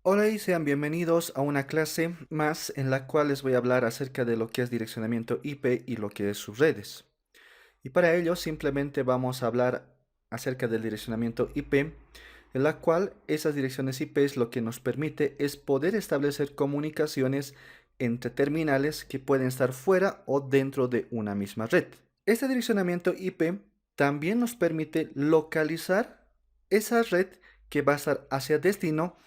Hola y sean bienvenidos a una clase más en la cual les voy a hablar acerca de lo que es direccionamiento IP y lo que es sus redes. Y para ello simplemente vamos a hablar acerca del direccionamiento IP, en la cual esas direcciones IP lo que nos permite es poder establecer comunicaciones entre terminales que pueden estar fuera o dentro de una misma red. Este direccionamiento IP también nos permite localizar esa red que va a estar hacia destino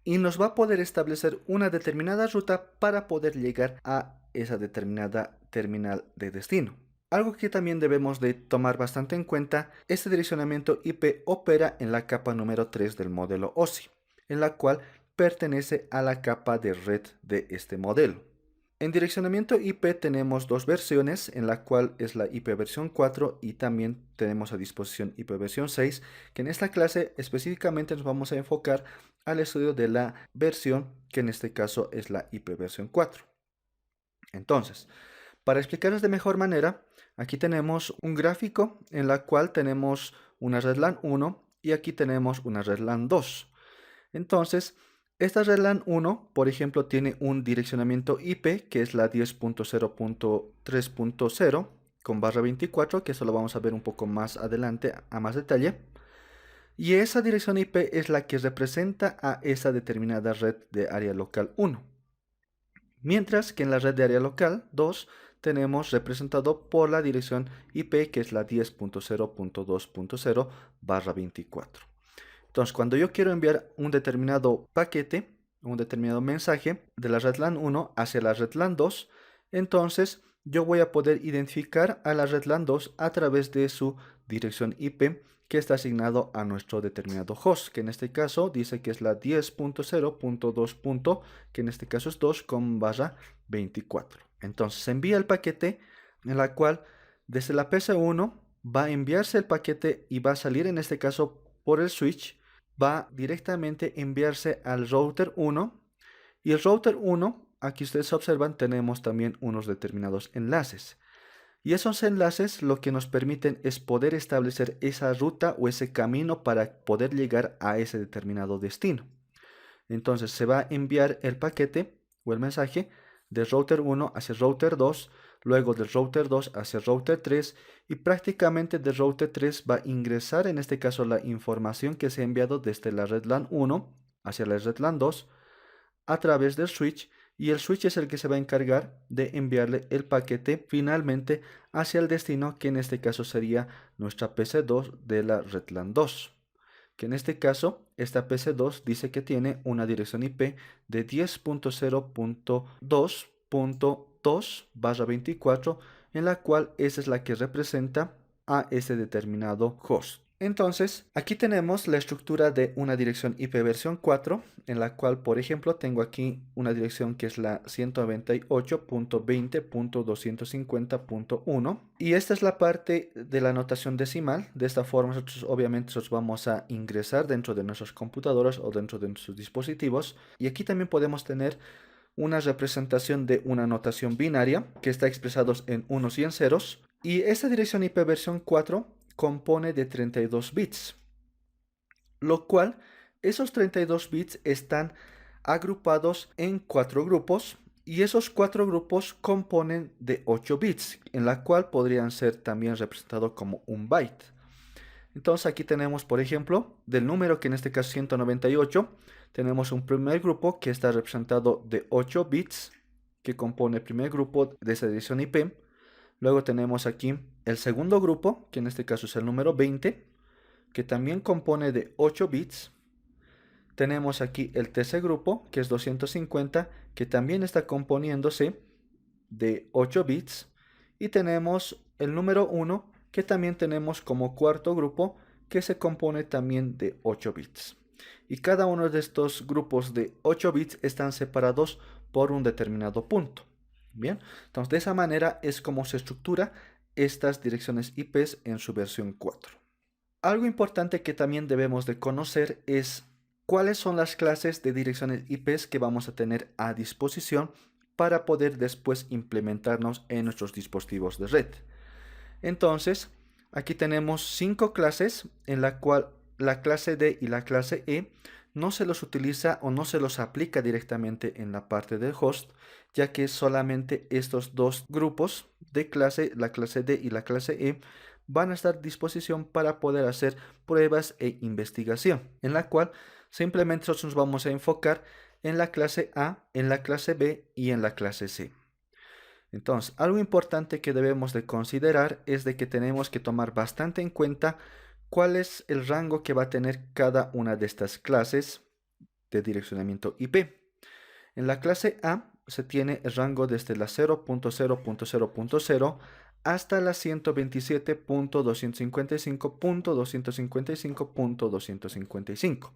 y nos va a poder establecer una determinada ruta para poder llegar a esa determinada terminal de destino. Algo que también debemos de tomar bastante en cuenta, este direccionamiento IP opera en la capa número 3 del modelo OSI, en la cual pertenece a la capa de red de este modelo. En direccionamiento IP tenemos dos versiones, en la cual es la IP versión 4 y también tenemos a disposición IP versión 6, que en esta clase específicamente nos vamos a enfocar al estudio de la versión, que en este caso es la IP versión 4. Entonces, para explicarles de mejor manera, aquí tenemos un gráfico en la cual tenemos una red LAN 1 y aquí tenemos una red LAN 2. Entonces, esta red LAN 1, por ejemplo, tiene un direccionamiento IP que es la 10.0.3.0 con barra 24, que eso lo vamos a ver un poco más adelante a más detalle. Y esa dirección IP es la que representa a esa determinada red de área local 1. Mientras que en la red de área local 2 tenemos representado por la dirección IP que es la 10.0.2.0 barra 24. Entonces, cuando yo quiero enviar un determinado paquete, un determinado mensaje de la red LAN 1 hacia la red LAN 2, entonces yo voy a poder identificar a la red LAN 2 a través de su dirección IP que está asignado a nuestro determinado host, que en este caso dice que es la 10.0.2. Que en este caso es 2 con barra 24. Entonces se envía el paquete en la cual desde la PC1 va a enviarse el paquete y va a salir en este caso por el switch, va directamente a enviarse al router 1 y el router 1, aquí ustedes observan, tenemos también unos determinados enlaces. Y esos enlaces lo que nos permiten es poder establecer esa ruta o ese camino para poder llegar a ese determinado destino. Entonces se va a enviar el paquete o el mensaje del router 1 hacia el router 2, luego del router 2 hacia el router 3 y prácticamente del router 3 va a ingresar en este caso la información que se ha enviado desde la red LAN 1 hacia la red LAN 2 a través del switch y el switch es el que se va a encargar de enviarle el paquete finalmente hacia el destino, que en este caso sería nuestra PC2 de la red LAN 2, que en este caso esta PC2 dice que tiene una dirección IP de 10.0.2.2 barra 24, en la cual esa es la que representa a ese determinado host. Entonces, aquí tenemos la estructura de una dirección IP versión 4, en la cual, por ejemplo, tengo aquí una dirección que es la 198.20.250.1 y esta es la parte de la notación decimal. De esta forma, nosotros obviamente vamos a ingresar dentro de nuestras computadoras o dentro de nuestros dispositivos. Y aquí también podemos tener una representación de una notación binaria que está expresados en unos y en ceros. Y esta dirección IP versión 4 compone de 32 bits, lo cual esos 32 bits están agrupados en 4 grupos y esos 4 grupos componen de 8 bits, en la cual podrían ser también representados como un byte. Entonces aquí tenemos, por ejemplo, del número que en este caso es 198, tenemos un primer grupo que está representado de 8 bits, que compone el primer grupo de esa dirección IP. Luego tenemos aquí el segundo grupo, que en este caso es el número 20, que también compone de 8 bits. Tenemos aquí el tercer grupo, que es 250, que también está componiéndose de 8 bits. Y tenemos el número 1, que también tenemos como cuarto grupo, que se compone también de 8 bits. Y cada uno de estos grupos de 8 bits están separados por un determinado punto. Bien, entonces de esa manera es como se estructura estas direcciones IPs en su versión 4. Algo importante que también debemos de conocer es cuáles son las clases de direcciones IPs que vamos a tener a disposición para poder después implementarnos en nuestros dispositivos de red. Entonces, aquí tenemos 5 clases en la cual la clase D y la clase E no se los utiliza o no se los aplica directamente en la parte del host, ya que solamente estos dos grupos de clase, la clase D y la clase E, van a estar a disposición para poder hacer pruebas e investigación, en la cual simplemente nosotros nos vamos a enfocar en la clase A, en la clase B y en la clase C. Entonces, algo importante que debemos de considerar es de que tenemos que tomar bastante en cuenta cuál es el rango que va a tener cada una de estas clases de direccionamiento IP. En la clase A se tiene el rango desde la 0.0.0.0 hasta la 127.255.255.255.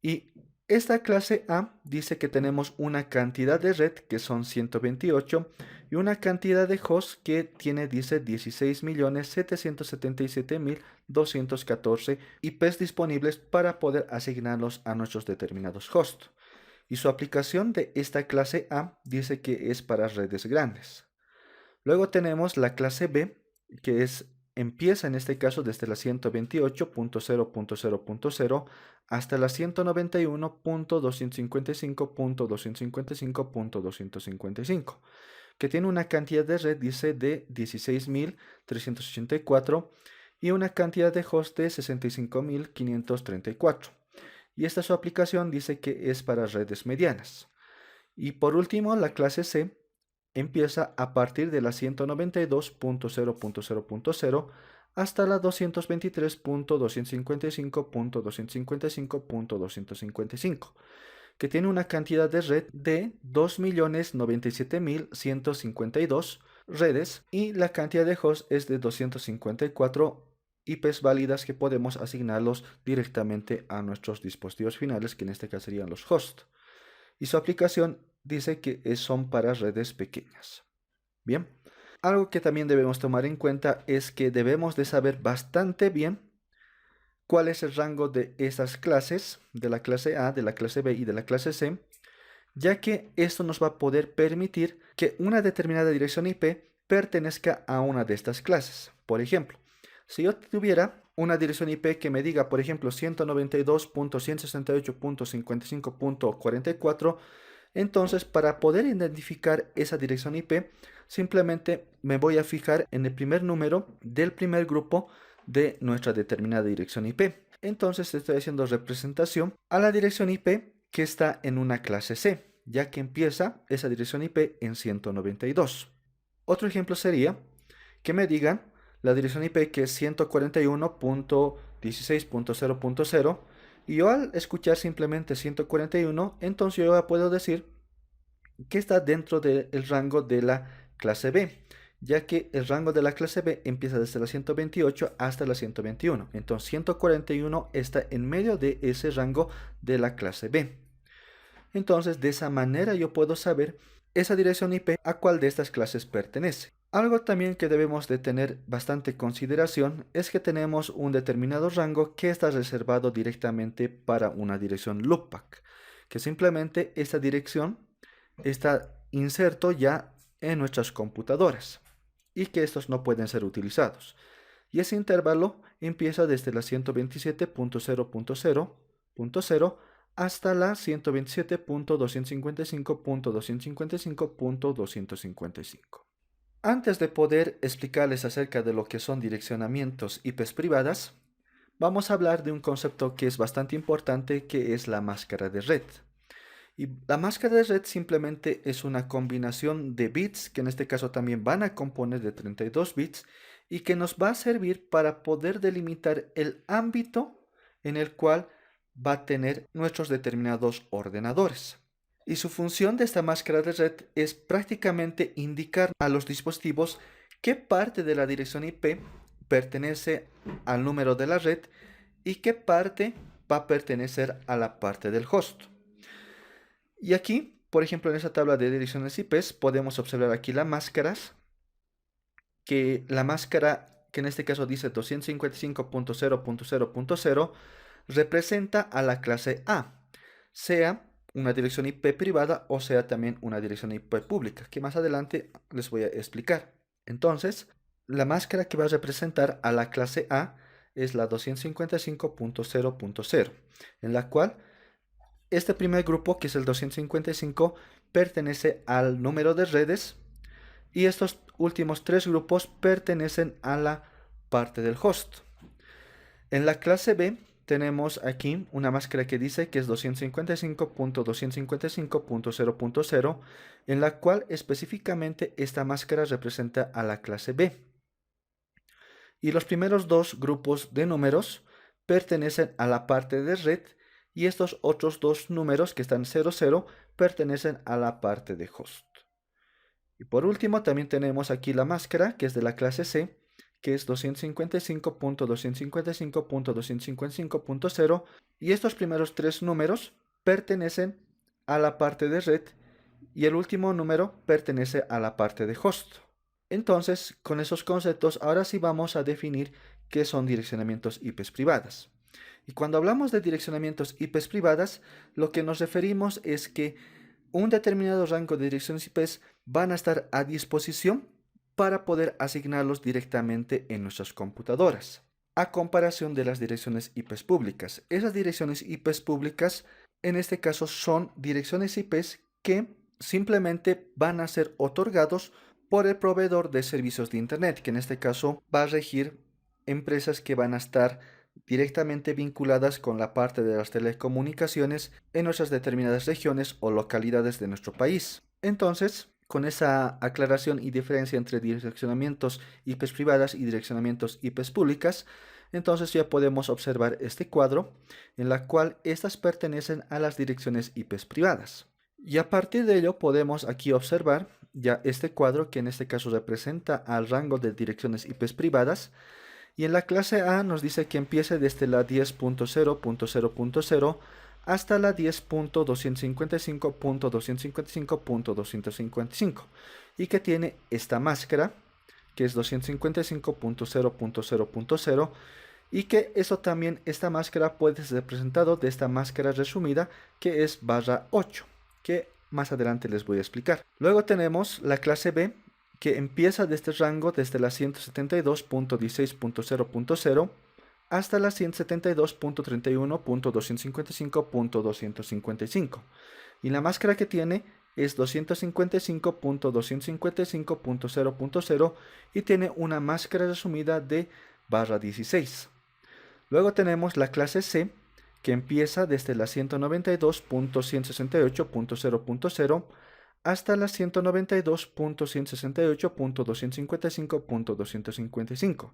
Y esta clase A dice que tenemos una cantidad de red que son 128 y una cantidad de host que tiene, dice, 16.777.214 IPs disponibles para poder asignarlos a nuestros determinados hosts. Y su aplicación de esta clase A dice que es para redes grandes. Luego tenemos la clase B, que empieza en este caso desde la 128.0.0.0 hasta la 191.255.255.255, que tiene una cantidad de red, dice, de 16.384 y una cantidad de host de 65.534. Y esta su aplicación dice que es para redes medianas. Y por último, la clase C empieza a partir de la 192.0.0.0 hasta la 223.255.255.255, que tiene una cantidad de red de 2.097.152 redes y la cantidad de host es de 254 IPs válidas que podemos asignarlos directamente a nuestros dispositivos finales, que en este caso serían los hosts. Y su aplicación dice que son para redes pequeñas. Bien, algo que también debemos tomar en cuenta es que debemos de saber bastante bien cuál es el rango de estas clases, de la clase A, de la clase B y de la clase C, ya que esto nos va a poder permitir que una determinada dirección IP pertenezca a una de estas clases. Por ejemplo, si yo tuviera una dirección IP que me diga, por ejemplo, 192.168.55.44, entonces para poder identificar esa dirección IP, simplemente me voy a fijar en el primer número del primer grupo de nuestra determinada dirección IP. Entonces estoy haciendo representación a la dirección IP que está en una clase C, ya que empieza esa dirección IP en 192. Otro ejemplo sería que me digan la dirección IP que es 141.16.0.0 y yo al escuchar simplemente 141, entonces yo ya puedo decir que está dentro del rango de la clase B, ya que el rango de la clase B empieza desde la 128 hasta la 121. Entonces 141 está en medio de ese rango de la clase B. Entonces de esa manera yo puedo saber esa dirección IP a cuál de estas clases pertenece. Algo también que debemos de tener bastante consideración es que tenemos un determinado rango que está reservado directamente para una dirección loopback, que simplemente esta dirección está inserto ya en nuestras computadoras y que estos no pueden ser utilizados. Y ese intervalo empieza desde la 127.0.0.0 hasta la 127.255.255.255. Antes de poder explicarles acerca de lo que son direccionamientos IPs privadas, vamos a hablar de un concepto que es bastante importante, que es la máscara de red. Y la máscara de red simplemente es una combinación de bits, que en este caso también van a componer de 32 bits, y que nos va a servir para poder delimitar el ámbito en el cual va a tener nuestros determinados ordenadores. Y su función de esta máscara de red es prácticamente indicar a los dispositivos qué parte de la dirección IP pertenece al número de la red y qué parte va a pertenecer a la parte del host. Y aquí, por ejemplo, en esta tabla de direcciones IPs podemos observar aquí las máscaras, que la máscara que en este caso dice 255.0.0.0 representa a la clase A, sea una dirección IP privada o sea también una dirección IP pública, que más adelante les voy a explicar. Entonces, la máscara que va a representar a la clase A es la 255.0.0, en la cual este primer grupo, que es el 255, pertenece al número de redes y estos últimos tres grupos pertenecen a la parte del host. En la clase B tenemos aquí una máscara que dice que es 255.255.0.0, en la cual específicamente esta máscara representa a la clase B. Y los primeros dos grupos de números pertenecen a la parte de red y estos otros dos números que están 00 pertenecen a la parte de host. Y por último también tenemos aquí la máscara que es de la clase C, que es 255.255.255.0 y estos primeros tres números pertenecen a la parte de red y el último número pertenece a la parte de host. Entonces, con esos conceptos, ahora sí vamos a definir qué son direccionamientos IPs privadas. Y cuando hablamos de direccionamientos IPs privadas, lo que nos referimos es que un determinado rango de direcciones IPs van a estar a disposición para poder asignarlos directamente en nuestras computadoras, a comparación de las direcciones IPs públicas. Esas direcciones IPs públicas, en este caso, son direcciones IPs que simplemente van a ser otorgados por el proveedor de servicios de Internet, que en este caso va a regir empresas que van a estar directamente vinculadas con la parte de las telecomunicaciones en nuestras determinadas regiones o localidades de nuestro país. Entonces, con esa aclaración y diferencia entre direccionamientos IPs privadas y direccionamientos IPs públicas, entonces ya podemos observar este cuadro en la cual estas pertenecen a las direcciones IPs privadas. Y a partir de ello podemos aquí observar ya este cuadro que en este caso representa al rango de direcciones IPs privadas. Y en la clase A nos dice que empiece desde la 10.0.0.0 hasta la 10.255.255.255 y que tiene esta máscara que es 255.0.0.0 y que eso también, esta máscara puede ser representado de esta máscara resumida que es /8, que más adelante les voy a explicar. Luego tenemos la clase B, que empieza de este rango desde la 172.16.0.0 hasta la 172.31.255.255. Y la máscara que tiene es 255.255.0.0 y tiene una máscara resumida de /16. Luego tenemos la clase C, que empieza desde la 192.168.0.0 hasta la 192.168.255.255,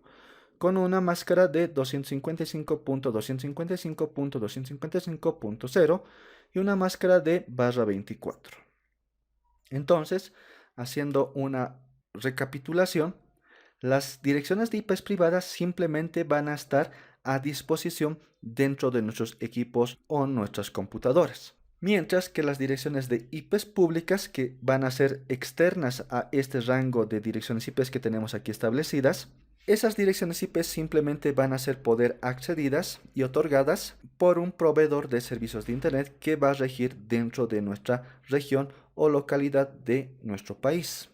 con una máscara de 255.255.255.0 y una máscara de /24. Entonces, haciendo una recapitulación, las direcciones de IPs privadas simplemente van a estar a disposición dentro de nuestros equipos o nuestras computadoras. Mientras que las direcciones de IPs públicas, que van a ser externas a este rango de direcciones IPs que tenemos aquí establecidas, esas direcciones IPs simplemente van a ser poder accedidas y otorgadas por un proveedor de servicios de Internet que va a regir dentro de nuestra región o localidad de nuestro país.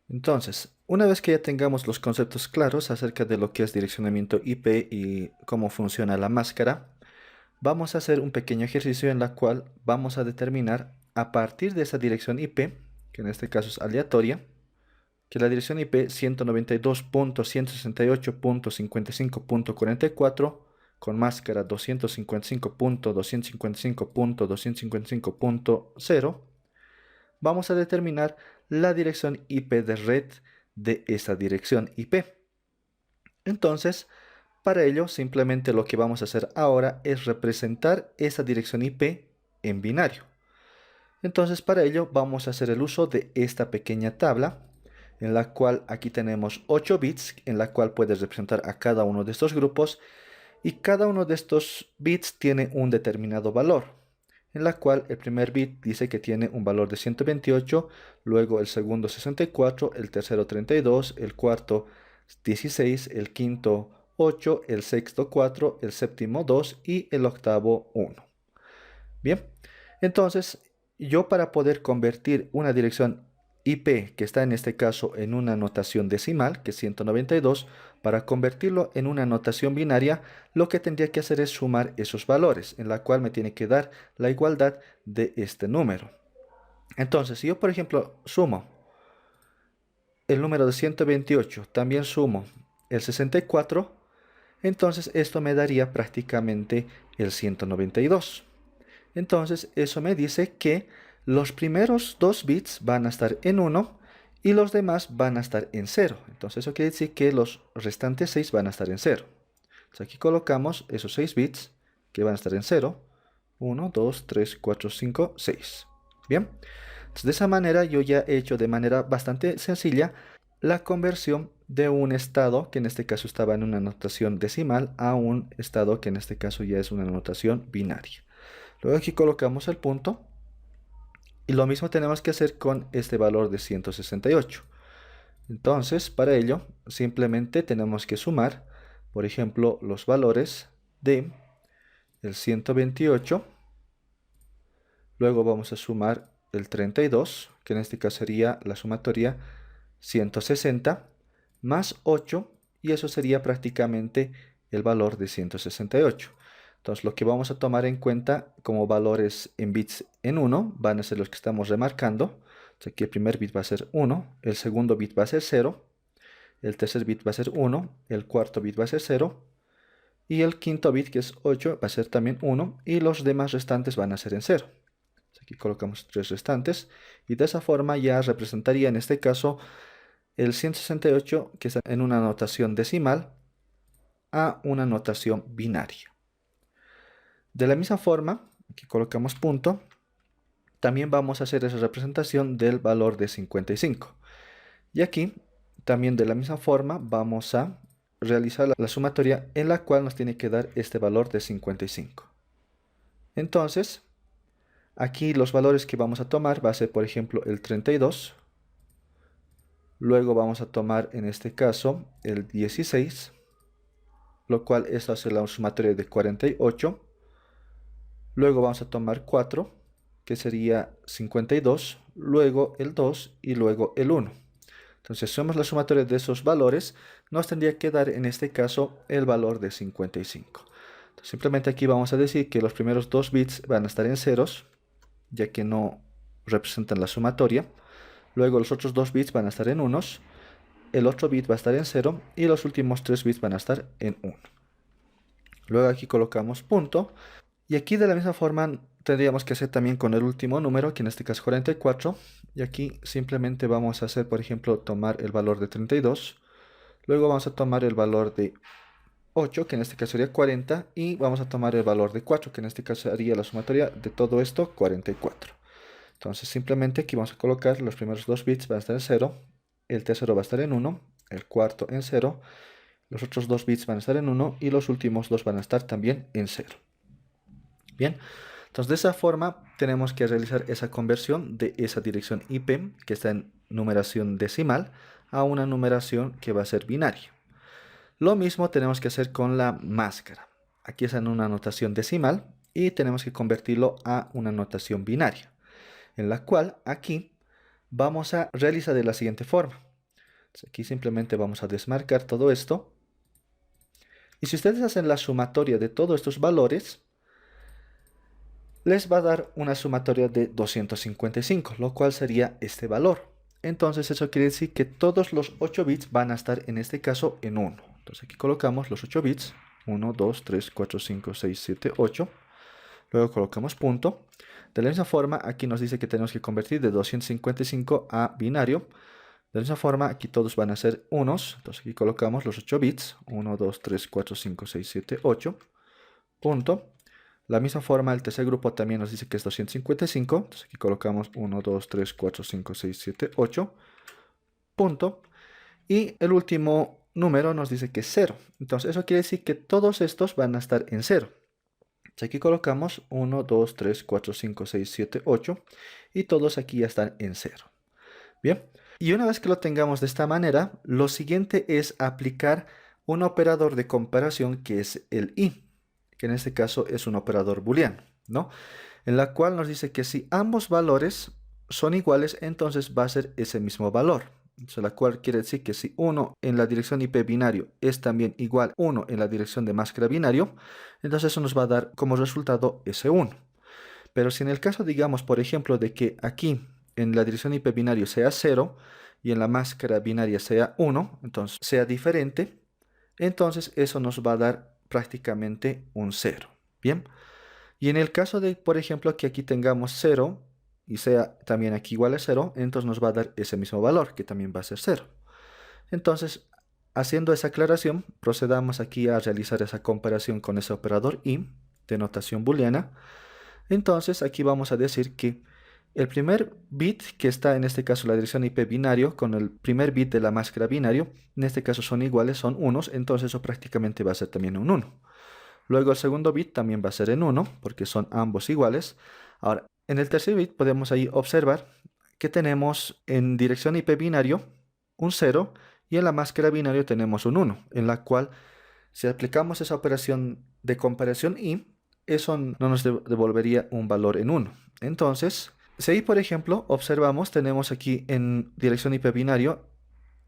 Entonces, una vez que ya tengamos los conceptos claros acerca de lo que es direccionamiento IP y cómo funciona la máscara, vamos a hacer un pequeño ejercicio en la cual vamos a determinar a partir de esa dirección IP, que en este caso es aleatoria, que la dirección IP 192.168.55.44 con máscara 255.255.255.0, vamos a determinar la dirección IP de red de esa dirección IP. Entonces, para ello, simplemente lo que vamos a hacer ahora es representar esa dirección IP en binario. Entonces, para ello vamos a hacer el uso de esta pequeña tabla, en la cual aquí tenemos 8 bits, en la cual puedes representar a cada uno de estos grupos, y cada uno de estos bits tiene un determinado valor, en la cual el primer bit dice que tiene un valor de 128, luego el segundo 64, el tercero 32, el cuarto 16, el quinto 8, el sexto 4, el séptimo 2 y el octavo 1. Bien, entonces yo para poder convertir una dirección IP, que está en este caso en una notación decimal, que es 192, para convertirlo en una notación binaria, lo que tendría que hacer es sumar esos valores, en la cual me tiene que dar la igualdad de este número. Entonces, si yo, por ejemplo, sumo el número de 128, también sumo el 64, entonces esto me daría prácticamente el 192. Entonces, eso me dice que los primeros 2 bits van a estar en 1 y los demás van a estar en 0. Entonces, eso quiere decir que los restantes 6 van a estar en 0. Entonces, aquí colocamos esos 6 bits que van a estar en 0. 1, 2, 3, 4, 5, 6. Bien. Entonces, de esa manera yo ya he hecho de manera bastante sencilla la conversión de un estado que en este caso estaba en una notación decimal a un estado que en este caso ya es una notación binaria. Luego aquí colocamos el punto y lo mismo tenemos que hacer con este valor de 168. Entonces, para ello, simplemente tenemos que sumar, por ejemplo, los valores de el 128. Luego vamos a sumar el 32, que en este caso sería la sumatoria 160, más 8, y eso sería prácticamente el valor de 168. Entonces, lo que vamos a tomar en cuenta como valores en bits en 1 van a ser los que estamos remarcando. Entonces, aquí el primer bit va a ser 1, el segundo bit va a ser 0, el tercer bit va a ser 1, el cuarto bit va a ser 0, y el quinto bit, que es 8, va a ser también 1, y los demás restantes van a ser en 0. Entonces, aquí colocamos 3 restantes, y de esa forma ya representaría en este caso el 168, que está en una notación decimal, a una notación binaria. De la misma forma, aquí colocamos punto, también vamos a hacer esa representación del valor de 55. Y aquí, también de la misma forma, vamos a realizar la sumatoria en la cual nos tiene que dar este valor de 55. Entonces, aquí los valores que vamos a tomar va a ser, por ejemplo, el 32. Luego vamos a tomar, en este caso, el 16, lo cual es hacer la sumatoria de 48. Luego vamos a tomar 4, que sería 52, luego el 2 y luego el 1. Entonces, si hacemos la sumatoria de esos valores, nos tendría que dar en este caso el valor de 55. Entonces, simplemente aquí vamos a decir que los primeros 2 bits van a estar en ceros, ya que no representan la sumatoria. Luego los otros 2 bits van a estar en unos, el otro bit va a estar en 0 y los últimos 3 bits van a estar en 1. Luego aquí colocamos punto. Y aquí de la misma forma tendríamos que hacer también con el último número, que en este caso es 44. Y aquí simplemente vamos a hacer, por ejemplo, tomar el valor de 32. Luego vamos a tomar el valor de 8, que en este caso sería 40. Y vamos a tomar el valor de 4, que en este caso sería la sumatoria de todo esto, 44. Entonces simplemente aquí vamos a colocar los primeros 2 bits van a estar en 0. El tercero va a estar en 1. El cuarto en 0. Los otros 2 bits van a estar en 1. Y los últimos 2 van a estar también en 0. Bien, entonces de esa forma tenemos que realizar esa conversión de esa dirección IP que está en numeración decimal a una numeración que va a ser binaria. Lo mismo tenemos que hacer con la máscara. Aquí está en una notación decimal y tenemos que convertirlo a una notación binaria, en la cual aquí vamos a realizar de la siguiente forma. Entonces, aquí simplemente vamos a desmarcar todo esto. Y si ustedes hacen la sumatoria de todos estos valores, les va a dar una sumatoria de 255, lo cual sería este valor. Entonces eso quiere decir que todos los 8 bits van a estar en este caso en 1. Entonces aquí colocamos los 8 bits, 1, 2, 3, 4, 5, 6, 7, 8. Luego colocamos punto. De la misma forma, aquí nos dice que tenemos que convertir de 255 a binario. De la misma forma, aquí todos van a ser unos. Entonces aquí colocamos los 8 bits, 1, 2, 3, 4, 5, 6, 7, 8. Punto. La misma forma, el tercer grupo también nos dice que es 255. Entonces aquí colocamos 1, 2, 3, 4, 5, 6, 7, 8. Punto. Y el último número nos dice que es 0. Entonces eso quiere decir que todos estos van a estar en 0. Entonces aquí colocamos 1, 2, 3, 4, 5, 6, 7, 8. Y todos aquí ya están en 0. Bien. Y una vez que lo tengamos de esta manera, lo siguiente es aplicar un operador de comparación que es el i, que en este caso es un operador booleano, ¿no? En la cual nos dice que si ambos valores son iguales, entonces va a ser ese mismo valor. Entonces, la cual quiere decir que si 1 en la dirección IP binario es también igual a 1 en la dirección de máscara binario, entonces eso nos va a dar como resultado ese 1. Pero si en el caso, digamos, por ejemplo, de que aquí en la dirección IP binario sea 0 y en la máscara binaria sea 1, entonces sea diferente, entonces eso nos va a dar prácticamente un 0. Bien. Y en el caso de, por ejemplo, que aquí tengamos 0 y sea también aquí igual a 0, entonces nos va a dar ese mismo valor, que también va a ser 0. Entonces, haciendo esa aclaración, procedamos aquí a realizar esa comparación con ese operador y de notación booleana. Entonces, aquí vamos a decir que el primer bit que está en este caso la dirección IP binario con el primer bit de la máscara binario, en este caso son iguales, son unos, entonces eso prácticamente va a ser también un 1. Luego el segundo bit también va a ser en 1, porque son ambos iguales. Ahora, en el tercer bit podemos ahí observar que tenemos en dirección IP binario un 0 y en la máscara binario tenemos un 1, en la cual si aplicamos esa operación de comparación y, eso no nos devolvería un valor en 1. Entonces, si ahí por ejemplo observamos, tenemos aquí en dirección IP binario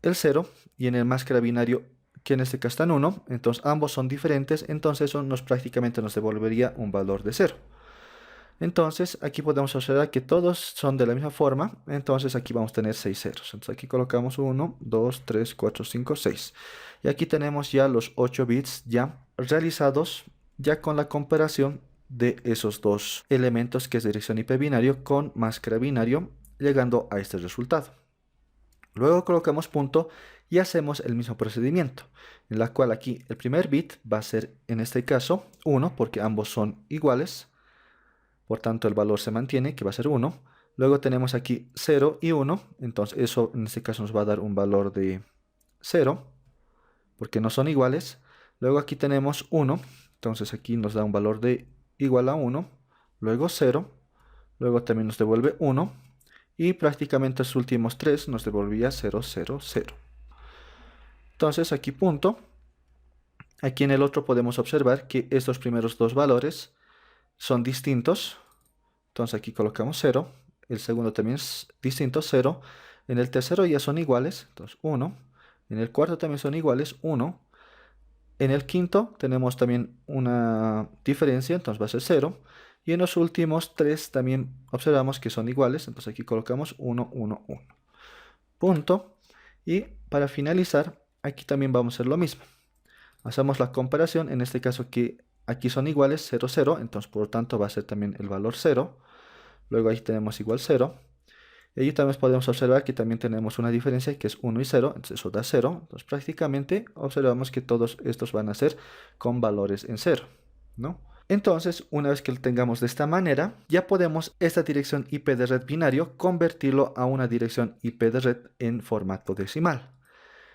el 0 y en el máscara binario que en este caso está en 1, entonces ambos son diferentes, entonces eso prácticamente nos devolvería un valor de 0. Entonces aquí podemos observar que todos son de la misma forma, entonces aquí vamos a tener 6 ceros. Entonces aquí colocamos 1, 2, 3, 4, 5, 6. Y aquí tenemos ya los 8 bits ya realizados, ya con la comparación de esos dos elementos que es dirección IP binario con máscara binario, llegando a este resultado. Luego colocamos punto y hacemos el mismo procedimiento, en la cual aquí el primer bit va a ser en este caso 1, porque ambos son iguales, por tanto el valor se mantiene, que va a ser 1. Luego tenemos aquí 0 y 1, entonces eso en este caso nos va a dar un valor de 0, porque no son iguales. Luego aquí tenemos 1, entonces aquí nos da un valor de igual a 1, luego 0, luego también nos devuelve 1, y prácticamente los últimos 3 nos devolvía 0, 0, 0. Entonces aquí punto. Aquí en el otro podemos observar que estos primeros dos valores son distintos. Entonces aquí colocamos 0. El segundo también es distinto, 0. En el tercero ya son iguales, entonces 1. En el cuarto también son iguales, 1. En el quinto tenemos también una diferencia, entonces va a ser 0. Y en los últimos 3 también observamos que son iguales, entonces aquí colocamos 1, 1, 1. Punto. Y para finalizar, aquí también vamos a hacer lo mismo. Hacemos la comparación, en este caso que aquí son iguales, 0, 0, entonces por lo tanto va a ser también el valor 0. Luego ahí tenemos igual 0. Y ahí también podemos observar que también tenemos una diferencia que es 1 y 0, entonces eso da 0. Entonces prácticamente observamos que todos estos van a ser con valores en 0, ¿no? Entonces, una vez que lo tengamos de esta manera, ya podemos esta dirección IP de red binario convertirlo a una dirección IP de red en formato decimal.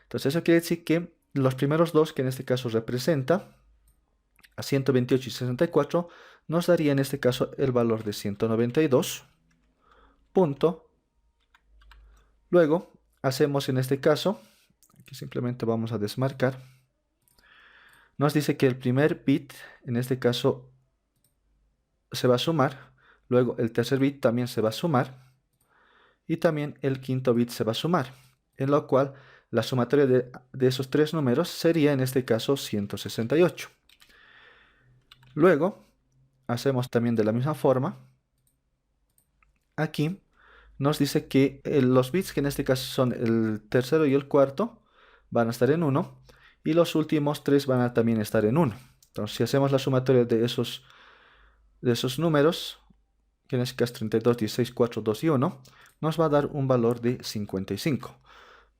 Entonces eso quiere decir que los primeros dos, que en este caso representa a 128 y 64, nos daría en este caso el valor de 192. Punto. Luego hacemos en este caso, aquí simplemente vamos a desmarcar, nos dice que el primer bit, en este caso, se va a sumar, luego el tercer bit también se va a sumar, y también el quinto bit se va a sumar, en lo cual la sumatoria de esos tres números sería en este caso 168. Luego hacemos también de la misma forma, aquí nos dice que los bits, que en este caso son el tercero y el cuarto, van a estar en 1, y los últimos 3 van a también estar en 1. Entonces, si hacemos la sumatoria de esos números, que en este caso 32, 16, 4, 2 y 1, nos va a dar un valor de 55.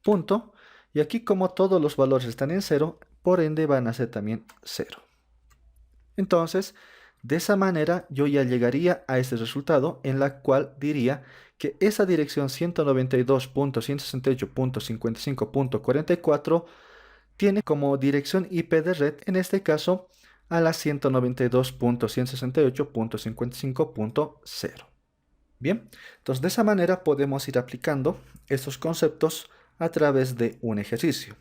Punto. Y aquí, como todos los valores están en 0, por ende van a ser también 0. Entonces, de esa manera yo ya llegaría a este resultado, en la cual diría que esa dirección 192.168.55.44 tiene como dirección IP de red, en este caso, a la 192.168.55.0. Bien, entonces de esa manera podemos ir aplicando estos conceptos a través de un ejercicio.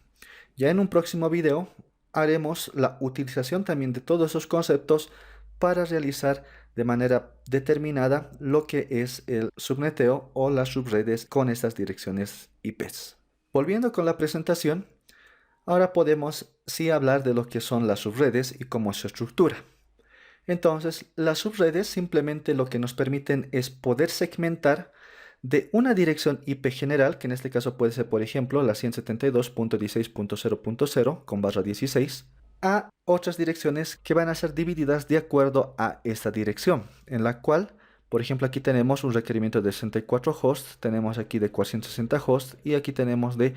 Ya en un próximo video haremos la utilización también de todos esos conceptos para realizar de manera determinada lo que es el subneteo o las subredes con estas direcciones IPs. Volviendo con la presentación, ahora podemos sí hablar de lo que son las subredes y cómo se estructura. Entonces, las subredes simplemente lo que nos permiten es poder segmentar de una dirección IP general, que en este caso puede ser, por ejemplo, la 172.16.0.0 con /16, a otras direcciones que van a ser divididas de acuerdo a esta dirección, en la cual, por ejemplo, aquí tenemos un requerimiento de 64 hosts, tenemos aquí de 460 hosts y aquí tenemos de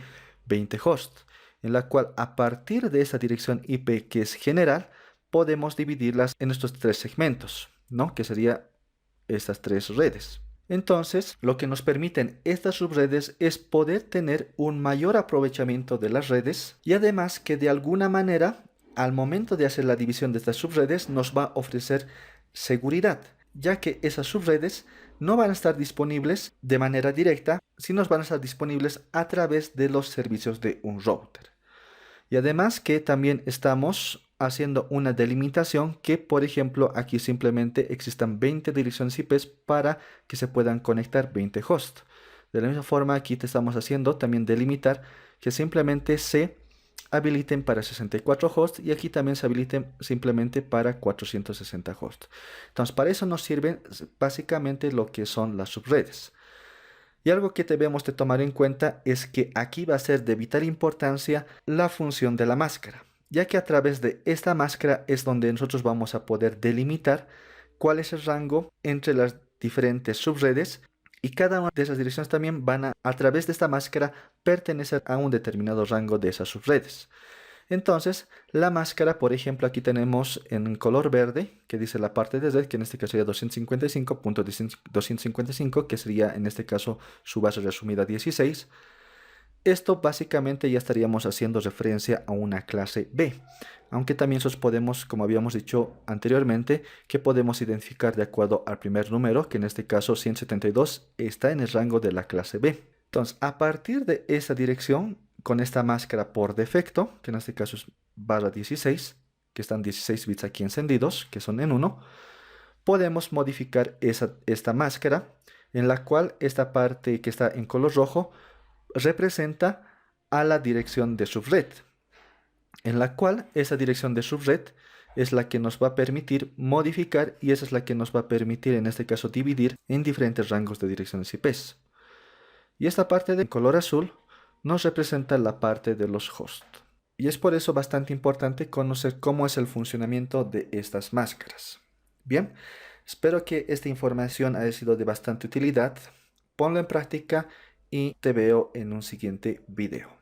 20 hosts, en la cual a partir de esta dirección IP que es general, podemos dividirlas en estos tres segmentos, ¿no? Que serían estas tres redes. Entonces, lo que nos permiten estas subredes es poder tener un mayor aprovechamiento de las redes y además que de alguna manera, al momento de hacer la división de estas subredes, nos va a ofrecer seguridad, ya que esas subredes no van a estar disponibles de manera directa, sino van a estar disponibles a través de los servicios de un router. Y además que también estamos haciendo una delimitación que, por ejemplo, aquí simplemente existan 20 direcciones IP para que se puedan conectar 20 hosts. De la misma forma, aquí te estamos haciendo también delimitar que simplemente se habiliten para 64 hosts y aquí también se habiliten simplemente para 460 hosts. Entonces, para eso nos sirven básicamente lo que son las subredes. Y algo que debemos de tomar en cuenta es que aquí va a ser de vital importancia la función de la máscara, ya que a través de esta máscara es donde nosotros vamos a poder delimitar cuál es el rango entre las diferentes subredes y cada una de esas direcciones también van a través de esta máscara pertenecer a un determinado rango de esas subredes. Entonces, la máscara, por ejemplo, aquí tenemos en color verde, que dice la parte de red, que en este caso sería 255.255, que sería en este caso su base resumida 16. Esto básicamente ya estaríamos haciendo referencia a una clase B, aunque también nosotros podemos, como habíamos dicho anteriormente, que podemos identificar de acuerdo al primer número, que en este caso 172 está en el rango de la clase B. Entonces, a partir de esa dirección, con esta máscara por defecto, que en este caso es /16, que están 16 bits aquí encendidos, que son en 1, podemos modificar esta máscara, en la cual esta parte que está en color rojo representa a la dirección de subred, en la cual esa dirección de subred es la que nos va a permitir modificar y esa es la que nos va a permitir en este caso dividir en diferentes rangos de direcciones IPs. Y esta parte de color azul nos representa la parte de los hosts. Y es por eso bastante importante conocer cómo es el funcionamiento de estas máscaras. Bien, espero que esta información haya sido de bastante utilidad. Ponlo en práctica y te veo en un siguiente video.